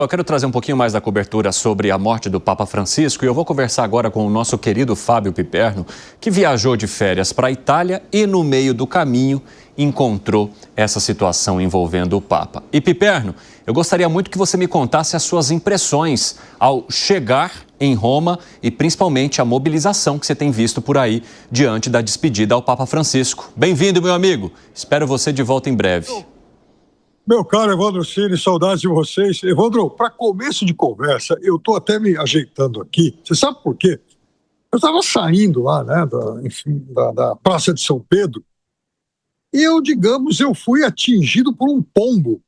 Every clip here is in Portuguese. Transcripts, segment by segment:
Eu quero trazer um pouquinho mais da cobertura sobre a morte do Papa Francisco e eu vou conversar agora com o nosso querido Fábio Piperno, que viajou de férias para a Itália e no meio do caminho encontrou essa situação envolvendo o Papa. E Piperno, eu gostaria muito que você me contasse as suas impressões ao chegar em Roma e principalmente a mobilização que você tem visto por aí diante da despedida ao Papa Francisco. Bem-vindo, meu amigo. Espero você de volta em breve. Meu caro Evandro Cini, saudades de vocês. Evandro, para começo de conversa, eu estou até me ajeitando aqui. Você sabe por quê? Eu estava saindo lá, né, da Praça de São Pedro, e eu fui atingido por um pombo.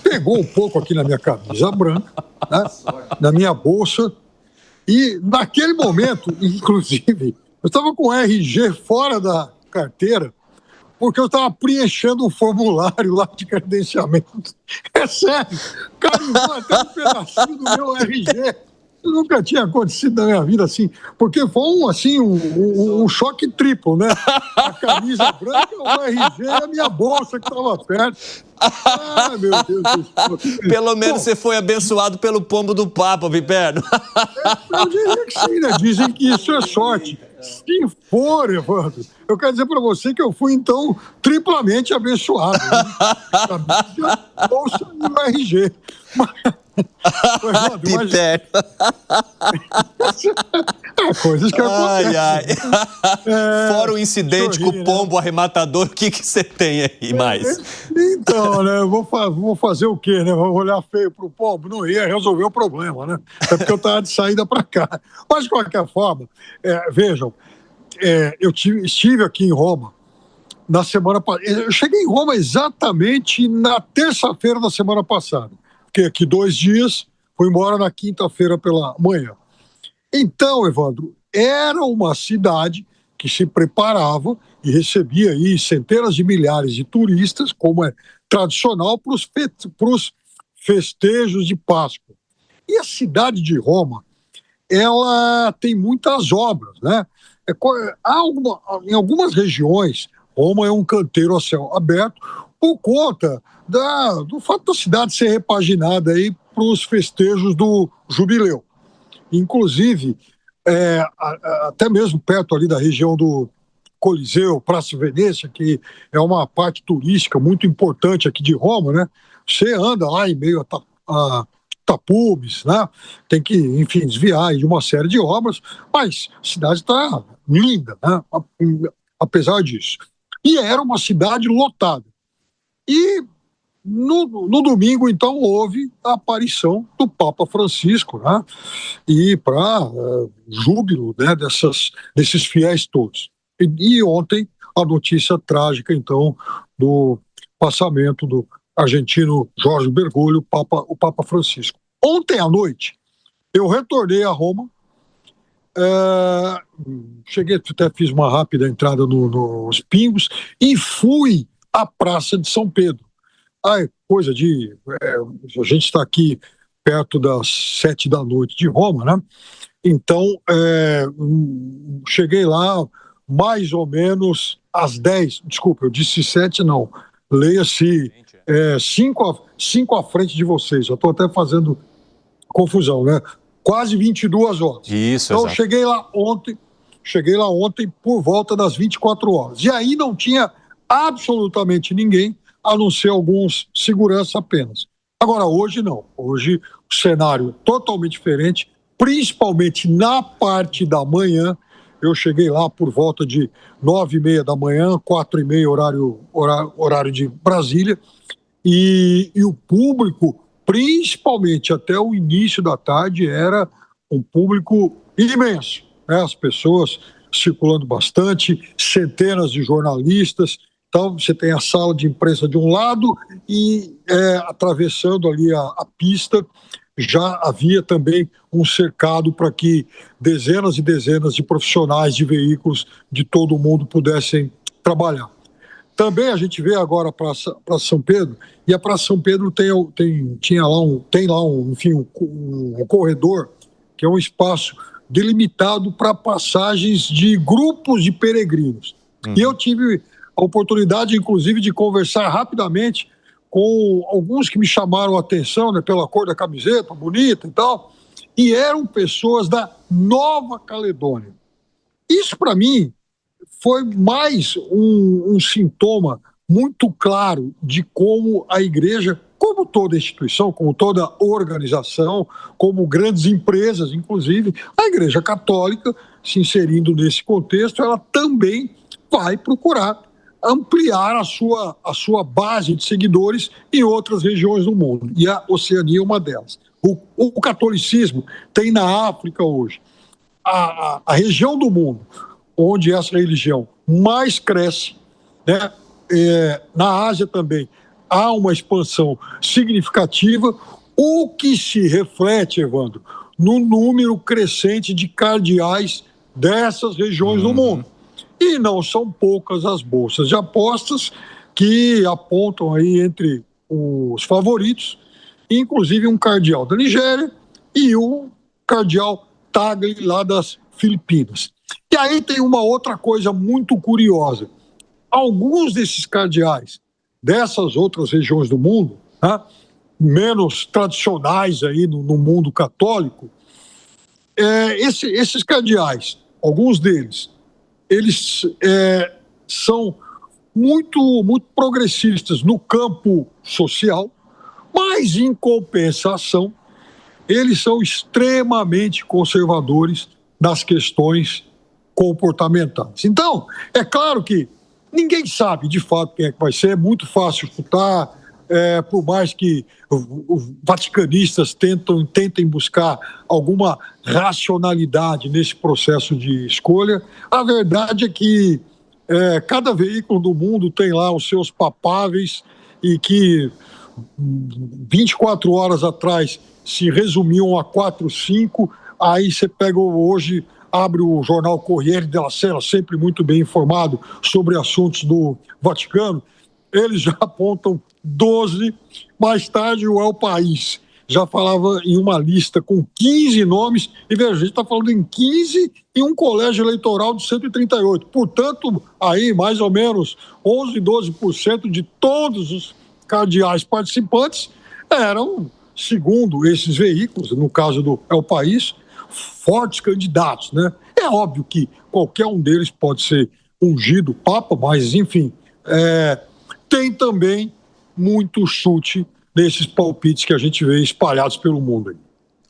Pegou um pouco aqui na minha camisa branca, né, na minha bolsa, e naquele momento, inclusive, eu estava com o RG fora da carteira, porque eu estava preenchendo um formulário lá de credenciamento. É sério, carimbou até um pedacinho do meu RG. Isso nunca tinha acontecido na minha vida assim, porque foi um choque triplo, né? A camisa branca, o RG e a minha bolsa que estava perto. Ah, meu Deus do céu. Pelo menos você foi abençoado pelo pombo do Papa, Piperno. Eu diria que sim, né? Dizem que isso é sorte. Se for, Evandro, eu quero dizer para você que eu fui, então, triplamente abençoado. Né? A bolsa e o RG. Coisas que acontecem. Fora o incidente com o pombo arrematador, o que você tem aí mais? Então, né, eu vou fazer o quê, né? Vou olhar feio pro pombo? Não ia resolver o problema, né? É porque eu estava de saída para cá. Mas, de qualquer forma, vejam, eu estive aqui em Roma na semana passada. Eu cheguei em Roma exatamente na terça-feira da semana passada. Fiquei aqui 2 dias, fui embora na quinta-feira pela manhã. Então, Evandro, era uma cidade que se preparava e recebia aí centenas de milhares de turistas, como é tradicional, para os festejos de Páscoa. E a cidade de Roma, ela tem muitas obras, né? Em algumas regiões, Roma é um canteiro a céu aberto por conta do fato da cidade ser repaginada aí para os festejos do jubileu. Inclusive, até mesmo perto ali da região do Coliseu, Praça Venezia, que é uma parte turística muito importante aqui de Roma, né? Você anda lá em meio a tapumes, né? Tem que, enfim, desviar de uma série de obras, mas a cidade está linda, né? Apesar disso. E era uma cidade lotada. E no domingo, então, houve a aparição do Papa Francisco, né? E para júbilo, né, desses fiéis todos. E ontem, a notícia trágica, então, do passamento do argentino Jorge Bergoglio, o Papa Francisco. Ontem à noite, eu retornei a Roma, cheguei, até fiz uma rápida entrada nos Pingos e fui à Praça de São Pedro. Coisa de... a gente está aqui perto das 7 da noite de Roma, né? Então, cheguei lá mais ou menos às 10. Desculpa, eu disse 7, não. Leia-se 5 à frente de vocês. Já estou até fazendo confusão, né? Quase 22 horas. Isso, então, exato. cheguei lá ontem por volta das 24 horas. E aí não tinha absolutamente ninguém, a não ser alguns segurança apenas. Agora, hoje não. Hoje o cenário totalmente diferente, principalmente na parte da manhã. Eu cheguei lá por volta de 9h30 da manhã, 4h30 horário de Brasília, e o público, principalmente até o início da tarde, era um público imenso, né? As pessoas circulando bastante, centenas de jornalistas. Então, você tem a sala de imprensa de um lado e atravessando ali a pista, já havia também um cercado para que dezenas e dezenas de profissionais de veículos de todo o mundo pudessem trabalhar. Também a gente vê agora a Praça São Pedro, e a Praça São Pedro tem lá um corredor, que é um espaço delimitado para passagens de grupos de peregrinos. E eu tive a oportunidade, inclusive, de conversar rapidamente com alguns que me chamaram a atenção, né, pela cor da camiseta, bonita e tal, e eram pessoas da Nova Caledônia. Isso, para mim, foi mais um sintoma muito claro de como a igreja, como toda instituição, como toda organização, como grandes empresas, inclusive, a Igreja Católica, se inserindo nesse contexto, ela também vai procurar ampliar a sua base de seguidores em outras regiões do mundo. E a Oceania é uma delas. O catolicismo tem na África hoje a região do mundo onde essa religião mais cresce, né? Na Ásia também há uma expansão significativa, o que se reflete, Evandro, no número crescente de cardeais dessas regiões do mundo. E não são poucas as bolsas de apostas que apontam aí entre os favoritos, inclusive um cardeal da Nigéria e o cardeal Tagle lá das Filipinas. E aí tem uma outra coisa muito curiosa. Alguns desses cardeais dessas outras regiões do mundo, né, menos tradicionais aí no mundo católico, esses cardeais, alguns deles, eles são muito progressistas no campo social, mas, em compensação, eles são extremamente conservadores nas questões comportamentais. Então, é claro que ninguém sabe, de fato, quem é que vai ser, é muito fácil chutar, por mais que os vaticanistas tentem buscar alguma racionalidade nesse processo de escolha. A verdade é que cada veículo do mundo tem lá os seus papáveis e que 24 horas atrás se resumiam a 4, 5, aí você pega hoje, abre o jornal Corriere della Sera, sempre muito bem informado sobre assuntos do Vaticano, eles já apontam 12, mais tarde o El País já falava em uma lista com 15 nomes, e veja, a gente está falando em 15 e um colégio eleitoral de 138. Portanto, aí mais ou menos 11, 12% de todos os cardeais participantes eram, segundo esses veículos, no caso do El País, fortes candidatos, né? É óbvio que qualquer um deles pode ser ungido papa, mas, enfim, tem também muito chute nesses palpites que a gente vê espalhados pelo mundo aí.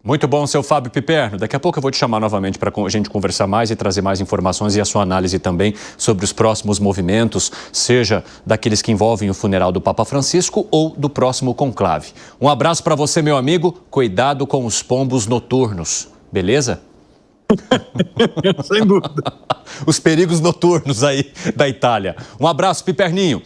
Muito bom, seu Fábio Piperno. Daqui a pouco eu vou te chamar novamente para a gente conversar mais e trazer mais informações e a sua análise também sobre os próximos movimentos, seja daqueles que envolvem o funeral do Papa Francisco ou do próximo conclave. Um abraço para você, meu amigo. Cuidado com os pombos noturnos, beleza? Sem dúvida. Os perigos noturnos aí da Itália. Um abraço, Piperninho.